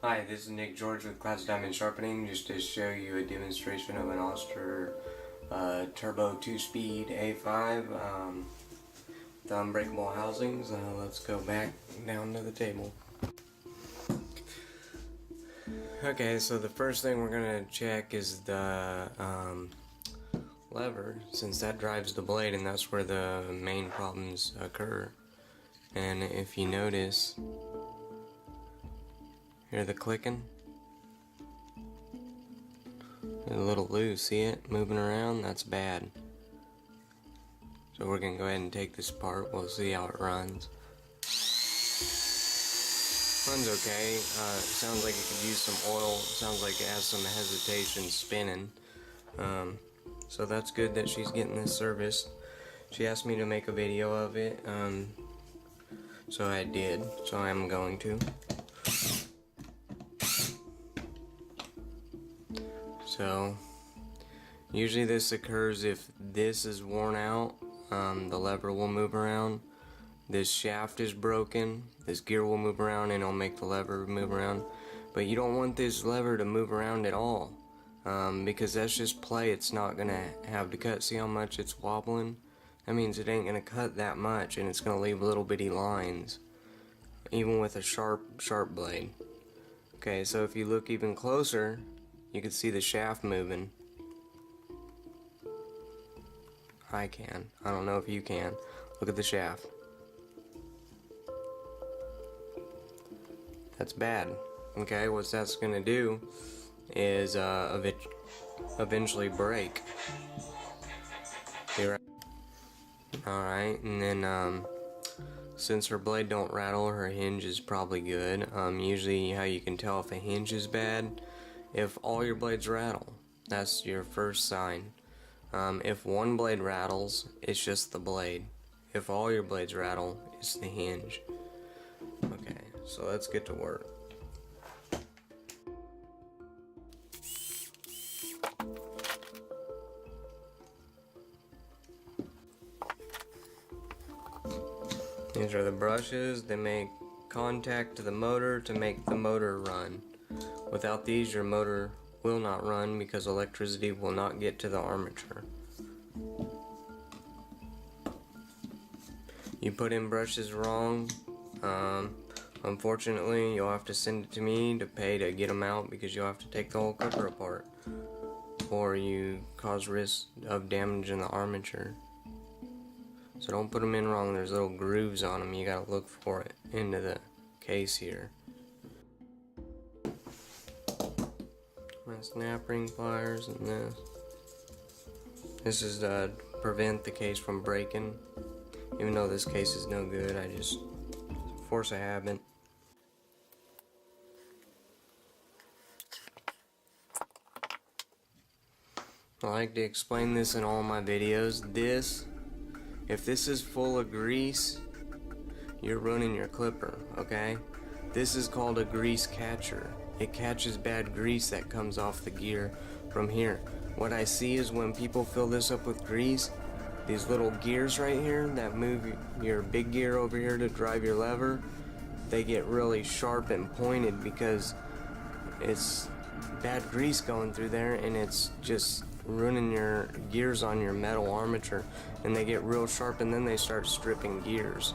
Hi, this is Nick George with Clouds Diamond Sharpening, just to show you a demonstration of an Oster Turbo 2-speed A5 with unbreakable housings. Let's go back down to the table. Okay, so the first thing we're going to check is the lever, since that drives the blade and that's where the main problems occur. And if you notice, hear the clicking? A little loose, see it? Moving around? That's bad. So we're going to go ahead and take this apart. We'll see how it runs. Runs okay. Sounds like it could use some oil. Sounds like it has some hesitation spinning. So that's good that she's getting this serviced. She asked me to make a video of it. So I did. So I'm going to. So, usually this occurs if this is worn out, the lever will move around. This shaft is broken, this gear will move around and it'll make the lever move around. But you don't want this lever to move around at all, because that's just play. It's not going to have to cut. See how much it's wobbling? That means it ain't going to cut that much, and it's going to leave little bitty lines, even with a sharp blade. Okay, so if you look even closer, you can see the shaft moving. I can. I don't know if you can. Look at the shaft. That's bad. Okay, what that's going to do is eventually break. Alright, and then since her blade don't rattle, her hinge is probably good. Usually how you can tell if a hinge is bad, if all your blades rattle, that's your first sign. If one blade rattles, it's just the blade. If all your blades rattle, it's the hinge. Okay, so let's get to work. These are the brushes. They make contact to the motor to make the motor run. Without these, your motor will not run because electricity will not get to the armature. You put in brushes wrong, unfortunately you'll have to send it to me to pay to get them out, because you'll have to take the whole cover apart, or you cause risk of damaging the armature. So don't put them in wrong. There's little grooves on them. You gotta look for it into the case here. My snap ring pliers and this. This is to prevent the case from breaking. Even though this case is no good, I just force a habit. I like to explain this in all my videos. If this is full of grease, you're running your clipper, okay? This is called a grease catcher. It catches bad grease that comes off the gear from here. What I see is when people fill this up with grease, these little gears right here that move your big gear over here to drive your lever, they get really sharp and pointed because it's bad grease going through there, and it's just ruining your gears on your metal armature, and they get real sharp and then they start stripping gears.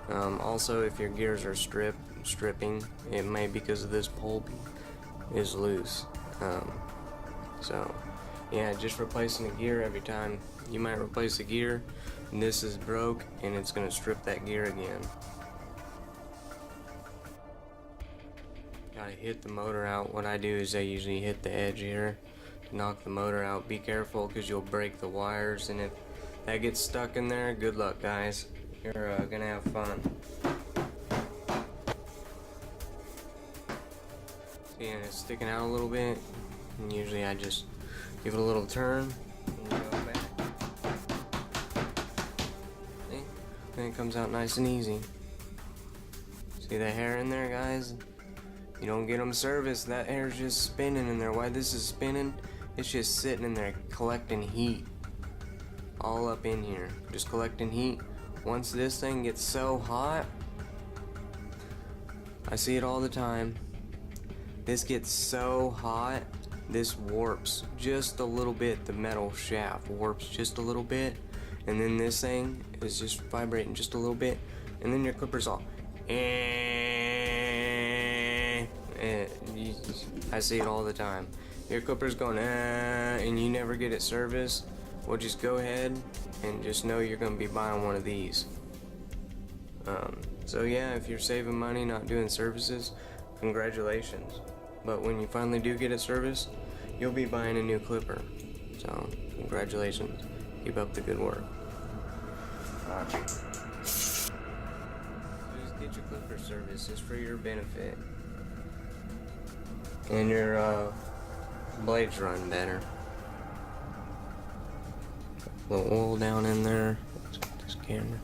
Also, if your gears are stripping, it may because of this pole is loose. So yeah, just replacing the gear every time. You might replace the gear and this is broke, and it's going to strip that gear again. Gotta hit the motor out. What I do is I usually hit the edge here to knock the motor out. Be careful because you'll break the wires, and if that gets stuck in there, good luck, guys. You're gonna have fun. See, and it's sticking out a little bit, and usually I just give it a little turn and go back. See? Then it comes out nice and easy. See the hair in there, guys? You don't get them serviced, that hair's just spinning in there. Why this is spinning? It's just sitting in there collecting heat. All up in here, just collecting heat. Once this thing gets so hot, I see it all the time. this gets so hot, this warps just a little bit. The metal shaft warps just a little bit, and then this thing is just vibrating just a little bit, and then your clipper's all I see it all the time. Your clipper's going and you never get it serviced. Well, just go ahead and just know you're going to be buying one of these. So yeah, if you're saving money not doing services, congratulations. But when you finally do get it serviced, you'll be buying a new clipper. So congratulations. Keep up the good work. So just get your clipper serviced. It's for your benefit. And your blades run better. A little oil down in there. Let's get this camera.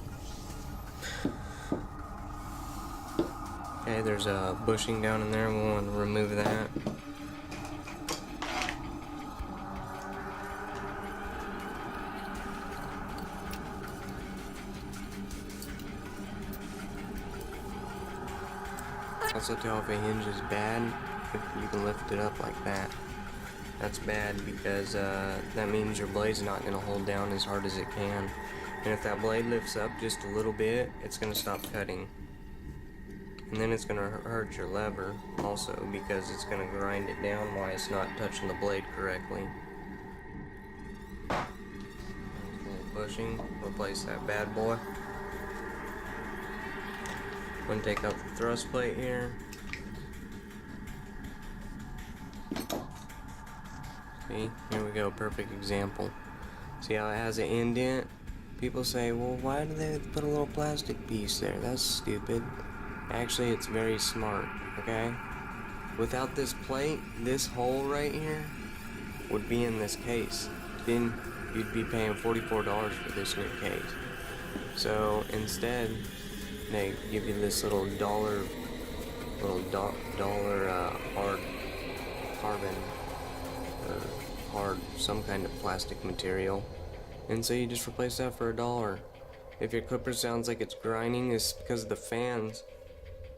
Okay, there's a bushing down in there. We want to remove that. Also tell if a hinge is bad if you can lift it up like that. That's bad because that means your blade's not going to hold down as hard as it can. And if that blade lifts up just a little bit, it's going to stop cutting. And then it's going to hurt your lever also because it's going to grind it down while it's not touching the blade correctly. A little bushing, replace that bad boy. I'm going to take out the thrust plate here. See, here we go, perfect example. See how it has an indent? People say, well, why do they put a little plastic piece there? That's stupid. Actually, it's very smart, okay? Without this plate, this hole right here would be in this case. Then you'd be paying $44 for this new case. So instead, they give you this little dollar hard carbon or hard some kind of plastic material, and so you just replace that for $1. If your clipper sounds like it's grinding, it's because the fans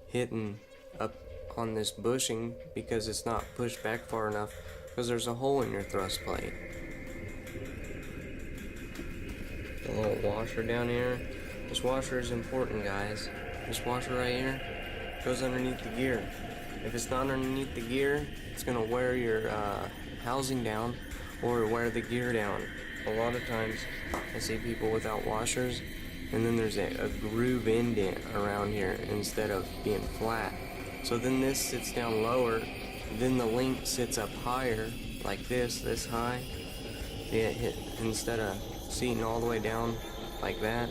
hitting up on this bushing because it's not pushed back far enough because there's a hole in your thrust plate. A little washer down here. This washer is important, guys. This washer right here goes underneath the gear. If it's not underneath the gear, it's gonna wear your housing down or wear the gear down. A lot of times I see people without washers, and then there's a groove indent around here instead of being flat. So then this sits down lower, then the link sits up higher, like this high. Instead of seating all the way down like that,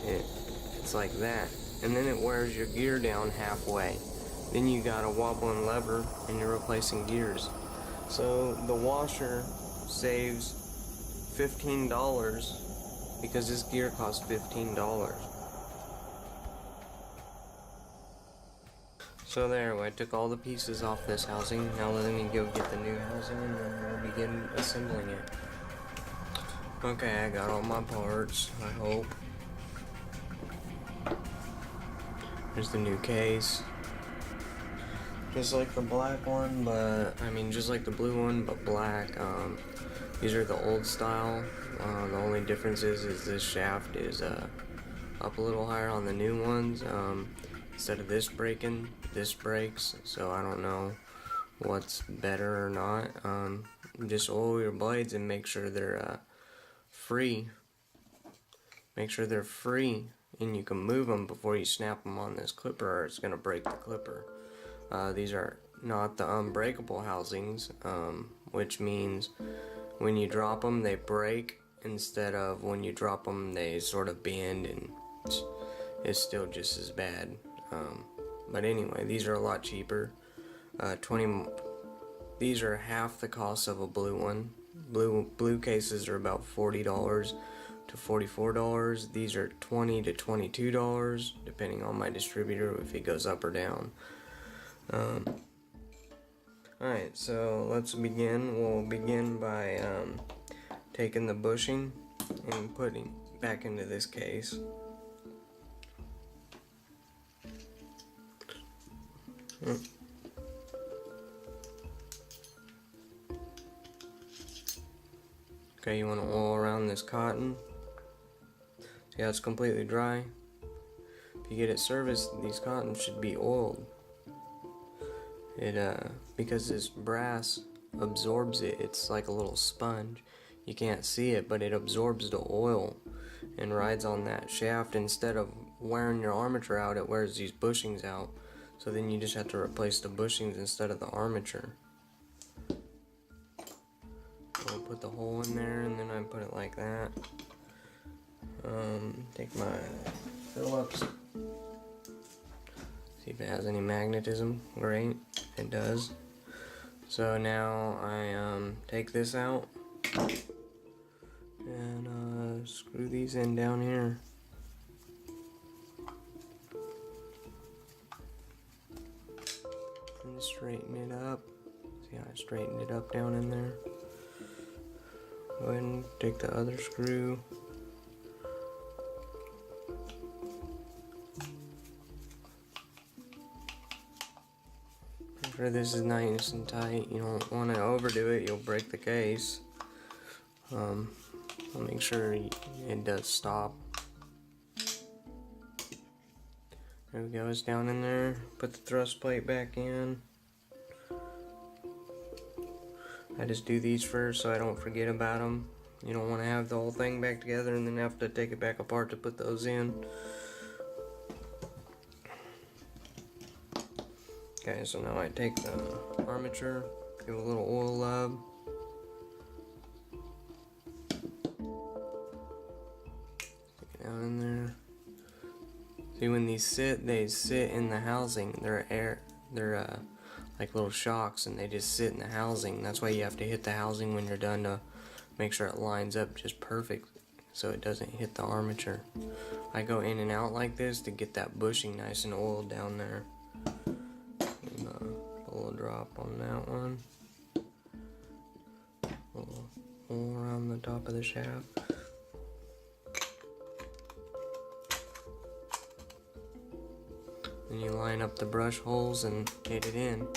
it's like that. And then it wears your gear down halfway. Then you got a wobbling lever and you're replacing gears. So the washer saves $15 because this gear costs $15. So there, I took all the pieces off this housing. Now let me go get the new housing and then we'll begin assembling it. Okay, I got all my parts, I hope. Here's the new case. Just like the black one, but I mean just like the blue one, but black. These are the old style. The only difference is this shaft is up a little higher on the new ones. Instead of this breaking, this breaks. So I don't know what's better or not. Just oil your blades and make sure they're free. Make sure they're free, and you can move them before you snap them on this clipper, or it's gonna break the clipper. These are not the unbreakable housings, which means when you drop them they break instead of when you drop them they sort of bend, and it's still just as bad. But anyway, these are a lot cheaper. These are half the cost of a blue one. Blue cases are about $40 to $44. These are $20 to $22 depending on my distributor if it goes up or down. Alright, so let's begin. We'll begin by taking the bushing and putting back into this case. Okay, you want to oil around this cotton. See how it's completely dry? If you get it serviced, these cottons should be oiled. Because this brass absorbs it, it's like a little sponge. You can't see it, but it absorbs the oil and rides on that shaft. Instead of wearing your armature out, it wears these bushings out. So then you just have to replace the bushings instead of the armature. I'll put the hole in there, and then I put it like that. Take my Phillips. See if it has any magnetism. Great, it does. So now I take this out and screw these in down here. And straighten it up. See how I straightened it up down in there? Go ahead and take the other screw. Make sure this is nice and tight. You don't want to overdo it, you'll break the case. I'll make sure it does stop. There we go, it's down in there. Put the thrust plate back in. I just do these first so I don't forget about them. You don't want to have the whole thing back together and then have to take it back apart to put those in. Okay, so now I take the armature, give it a little oil lub. Stick it down in there. See, when these sit, they sit in the housing. They're like little shocks, and they just sit in the housing. That's why you have to hit the housing when you're done to make sure it lines up just perfect so it doesn't hit the armature. I go in and out like this to get that bushing nice and oiled down there. And, a little drop on that one. A little hole around the top of the shaft. Then you line up the brush holes and hit it in.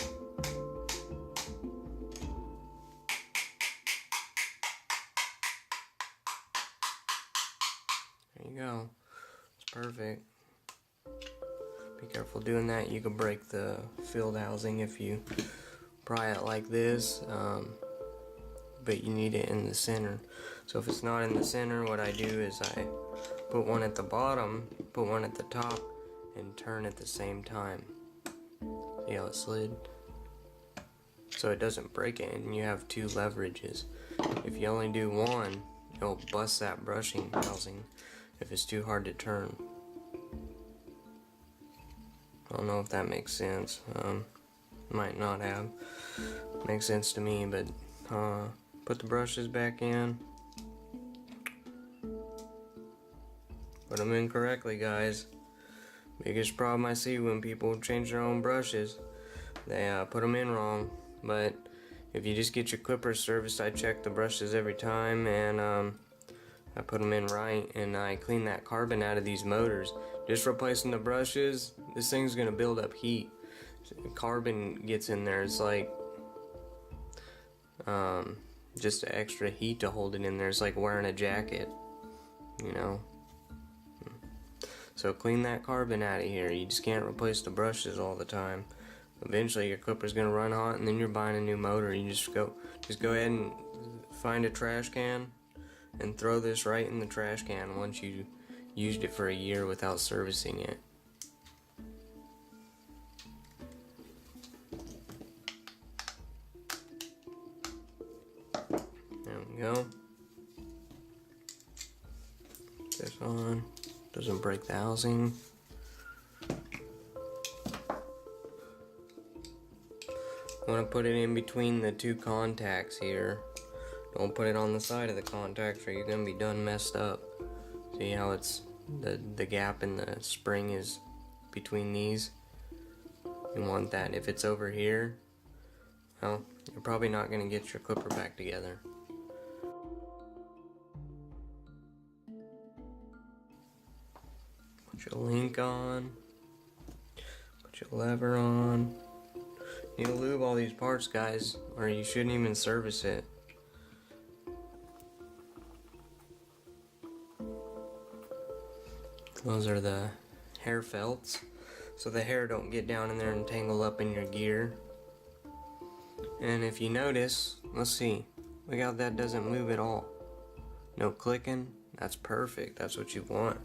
There you go. It's perfect. Be careful doing that. You could break the field housing if you pry it like this, but you need it in the center. So if it's not in the center, what I do is I put one at the bottom, put one at the top, and turn at the same time. See how it slid? So it doesn't break it, and you have two leverages. If you only do one, it'll bust that brushing housing if it's too hard to turn. I don't know if that makes sense. Might not have. Makes sense to me, but put the brushes back in. Put them in correctly, guys. Biggest problem I see when people change their own brushes, they put them in wrong. But if you just get your clippers serviced, I check the brushes every time, and I put them in right, and I clean that carbon out of these motors. Just replacing the brushes, this thing's gonna build up heat. Carbon gets in there, it's like just extra heat to hold it in there. It's like wearing a jacket, you know. So clean that carbon out of here. You just can't replace the brushes all the time. Eventually your clipper's gonna run hot, and then you're buying a new motor. You just go ahead and find a trash can and throw this right in the trash can once you used it for a year without servicing it. There we go. Put this on. Doesn't break the housing. I want to put it in between the two contacts here. Don't put it on the side of the contacts or you're going to be done messed up. See how it's the gap in the spring is between these? You want that. If it's over here, well, you're probably not going to get your clipper back together. Put your link on. Put your lever on. You need to lube all these parts, guys, or you shouldn't even service it. Those are the hair felts, so the hair don't get down in there and tangle up in your gear. And if you notice, let's see, look how that doesn't move at all. No clicking. That's perfect. That's what you want.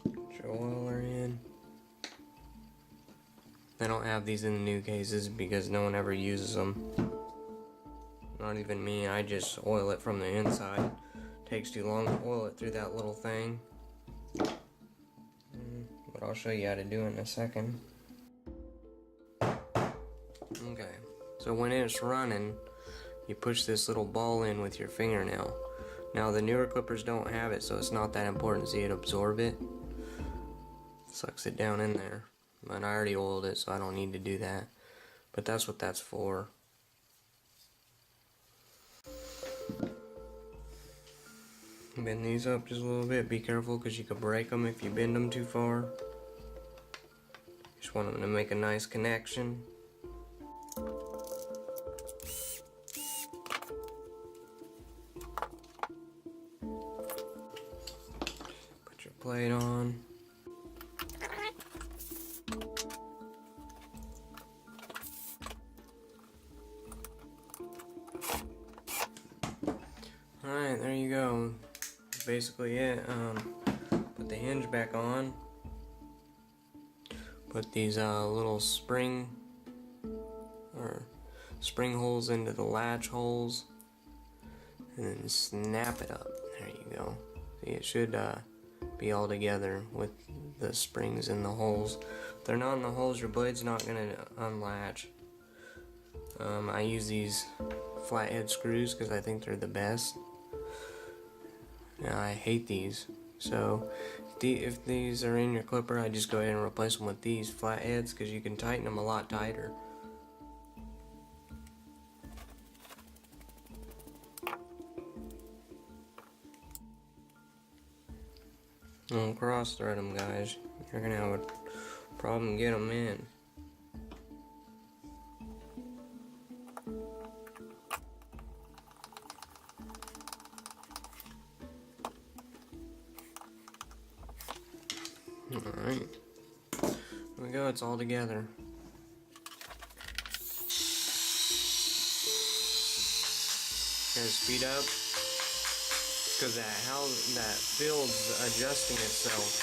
Put your oiler in. They don't have these in the new cases because no one ever uses them. Not even me. I just oil it from the inside. Takes too long to oil it through that little thing. But I'll show you how to do it in a second. Okay, so when it's running, you push this little ball in with your fingernail. Now the newer clippers don't have it, so it's not that important. See it absorb it? Sucks it down in there. But I already oiled it, so I don't need to do that. But that's what that's for. Bend these up just a little bit. Be careful because you could break them if you bend them too far. Just want them to make a nice connection. Put your plate on. Alright, there you go. That's basically it. Put the hinge back on. Put these little spring holes into the latch holes, and then snap it up. There you go. See, it should be all together with the springs in the holes. If they're not in the holes, your blade's not gonna unlatch. I use these flathead screws because I think they're the best. I hate these. So if these are in your clipper, I just go ahead and replace them with these flatheads because you can tighten them a lot tighter. Don't cross thread them, guys. You're gonna have a problem getting them in. Alright, here we go, it's all together. Gotta speed up, because that field's adjusting itself.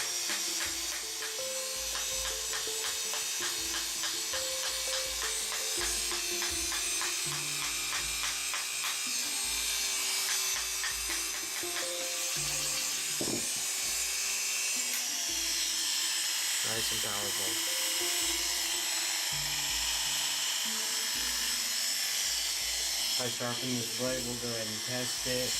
Nice and powerful. If I sharpen this blade, we'll go ahead and test it.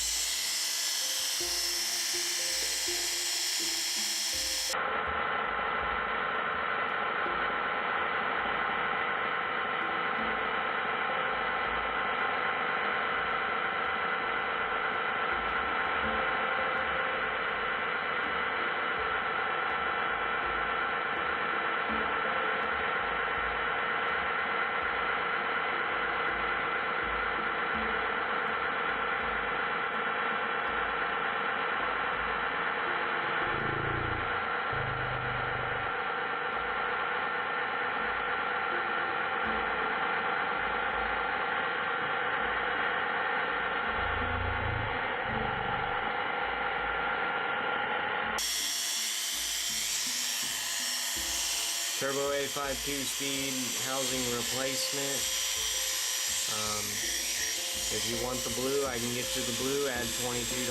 Turbo A5 2-speed housing replacement. If you want the blue, I can get you the blue, add $22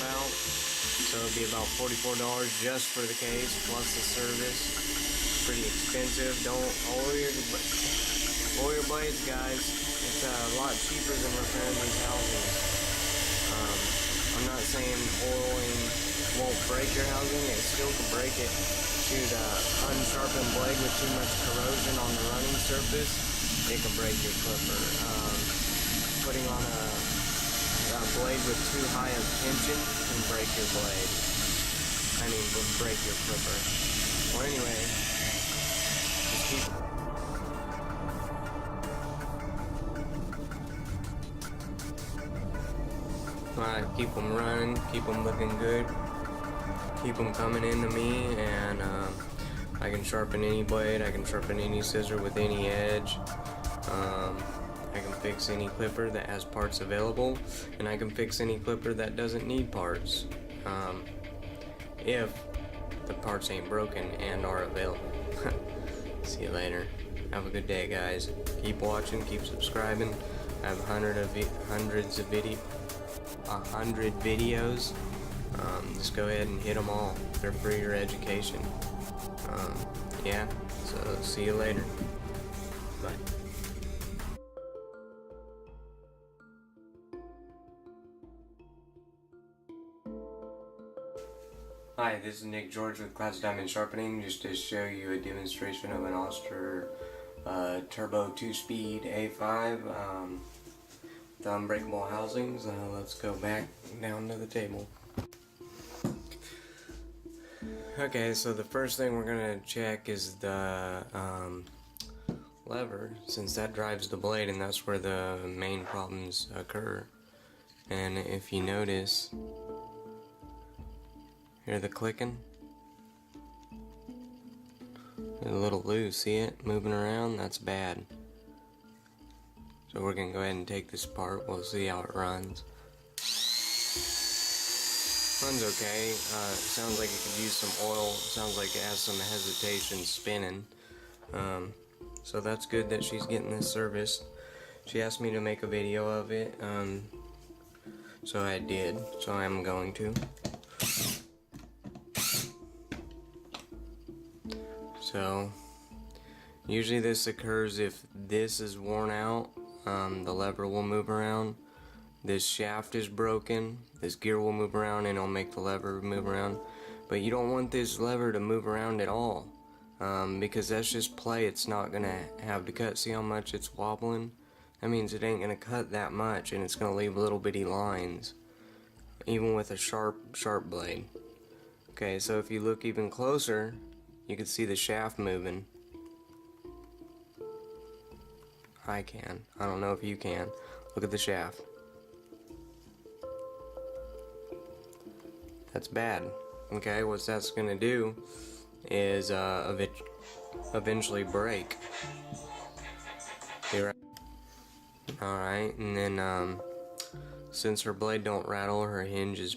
about. So it'll be about $44 just for the case, plus the service. Pretty expensive. Don't oil your blades, guys. It's a lot cheaper than repairing these housings. I'm not saying oiling won't break your housing, it still can break it. Shoot an unsharpened blade with too much corrosion on the running surface, it can break your clipper. Putting on a blade with too high of tension can break your blade. Will break your clipper. Well, anyway, just keep. keep them running, keep them looking good, keep them coming into me, and I can sharpen any blade, I can sharpen any scissor with any edge. I can fix any clipper that has parts available, and I can fix any clipper that doesn't need parts, if the parts ain't broken and are available. See you later. Have a good day, guys. Keep watching, keep subscribing. I have hundreds of videos. Just go ahead and hit them all. They're for your education. Yeah, so see you later. Bye. Hi, this is Nick George with Class Diamond Sharpening, just to show you a demonstration of an Oster Turbo 2-speed A5 with unbreakable housings. Let's go back down to the table. Okay, so the first thing we're going to check is the lever, since that drives the blade and that's where the main problems occur. And if you notice, hear the clicking? It's a little loose, see it? Moving around? That's bad. So we're going to go ahead and take this apart. We'll see how it runs. Runs okay. Sounds like it could use some oil. Sounds like it has some hesitation spinning. So that's good that she's getting this service. She asked me to make a video of it. So I did. So I'm going to. So usually this occurs if this is worn out, the lever will move around. This shaft is broken, this gear will move around and it'll make the lever move around. But you don't want this lever to move around at all, because that's just play. It's not gonna have to cut. See how much it's wobbling? That means it ain't gonna cut that much, and it's gonna leave little bitty lines, even with a sharp blade. Okay, so if you look even closer, you can see the shaft moving. I can. I don't know if you can. Look at the shaft. That's bad. Okay, what that's gonna do is eventually break. Alright, and then since her blade don't rattle, her hinge is